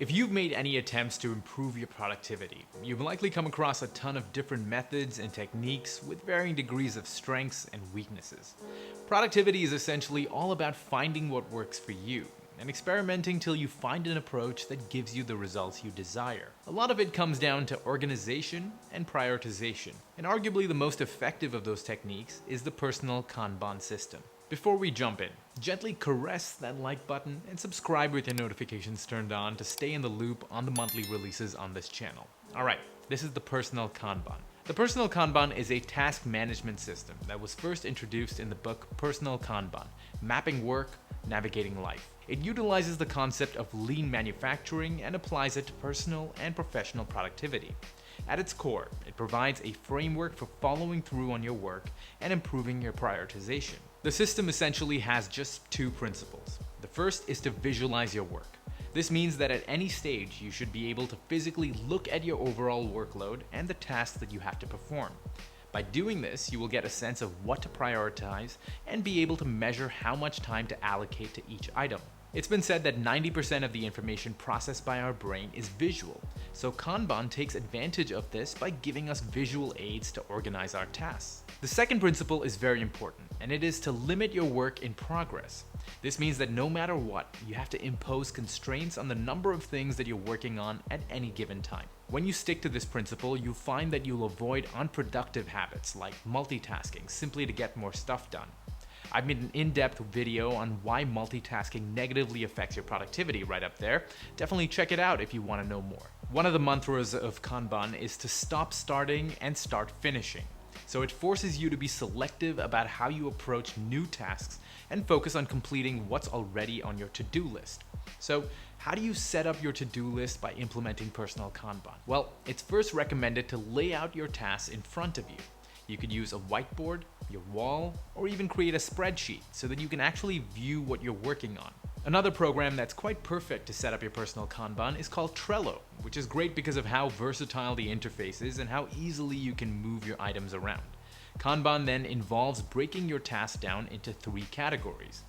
If you've made any attempts to improve your productivity, you've likely come across a ton of different methods and techniques with varying degrees of strengths and weaknesses. Productivity is essentially all about finding what works for you and experimenting till you find an approach that gives you the results you desire. A lot of it comes down to organization and prioritization, and arguably the most effective of those techniques is the personal Kanban system. Before we jump in, gently caress that like button and subscribe with your notifications turned on to stay in the loop on the monthly releases on this channel. Alright, this is the personal Kanban. The personal Kanban is a task management system that was first introduced in the book Personal Kanban, Mapping Work, Navigating Life. It utilizes the concept of lean manufacturing and applies it to personal and professional productivity. At its core, it provides a framework for following through on your work and improving your prioritization. The system essentially has just two principles. The first is to visualize your work. This means that at any stage, you should be able to physically look at your overall workload and the tasks that you have to perform. By doing this, you will get a sense of what to prioritize and be able to measure how much time to allocate to each item. It's been said that 90% of the information processed by our brain is visual, so Kanban takes advantage of this by giving us visual aids to organize our tasks. The second principle is very important, and it is to limit your work in progress. This means that no matter what, you have to impose constraints on the number of things that you're working on at any given time. When you stick to this principle, you'll find that you'll avoid unproductive habits like multitasking simply to get more stuff done. I've made an in-depth video on why multitasking negatively affects your productivity right up there. Definitely check it out if you want to know more. One of the mantras of Kanban is to stop starting and start finishing. So it forces you to be selective about how you approach new tasks and focus on completing what's already on your to-do list. So how do you set up your to-do list by implementing personal Kanban? Well, it's first recommended to lay out your tasks in front of you. You could use a whiteboard, your wall, or even create a spreadsheet so that you can actually view what you're working on. Another program that's quite perfect to set up your personal Kanban is called Trello, which is great because of how versatile the interface is and how easily you can move your items around. Kanban then involves breaking your tasks down into three categories: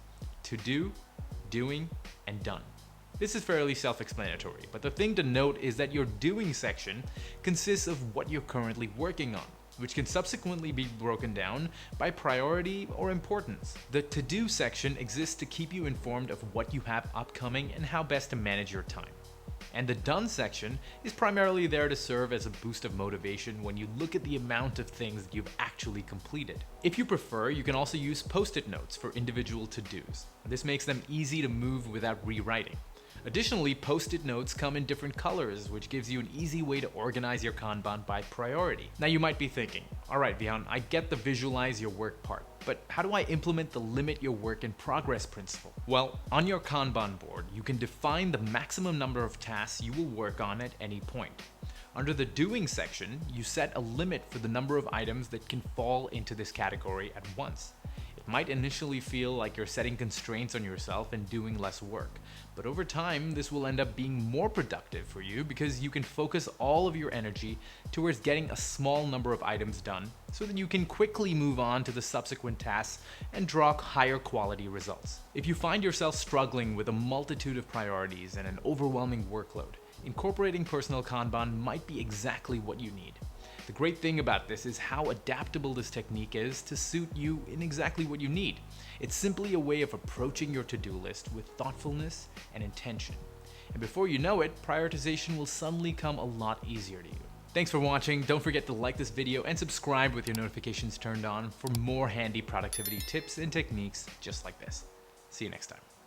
to do, doing, and done. This is fairly self-explanatory, but the thing to note is that your doing section consists of what you're currently working on, which can subsequently be broken down by priority or importance. The to-do section exists to keep you informed of what you have upcoming and how best to manage your time. And the done section is primarily there to serve as a boost of motivation when you look at the amount of things that you've actually completed. If you prefer, you can also use post-it notes for individual to-dos. This makes them easy to move without rewriting. Additionally, post-it notes come in different colors, which gives you an easy way to organize your Kanban by priority. Now you might be thinking, alright Vihan, I get the visualize your work part, but how do I implement the limit your work in progress principle? Well, on your Kanban board, you can define the maximum number of tasks you will work on at any point. Under the doing section, you set a limit for the number of items that can fall into this category at once. It might initially feel like you're setting constraints on yourself and doing less work, but over time this will end up being more productive for you because you can focus all of your energy towards getting a small number of items done so that you can quickly move on to the subsequent tasks and draw higher quality results. If you find yourself struggling with a multitude of priorities and an overwhelming workload, incorporating personal Kanban might be exactly what you need. The great thing about this is how adaptable this technique is to suit you in exactly what you need. It's simply a way of approaching your to-do list with thoughtfulness and intention. And before you know it, prioritization will suddenly come a lot easier to you. Thanks for watching. Don't forget to like this video and subscribe with your notifications turned on for more handy productivity tips and techniques just like this. See you next time.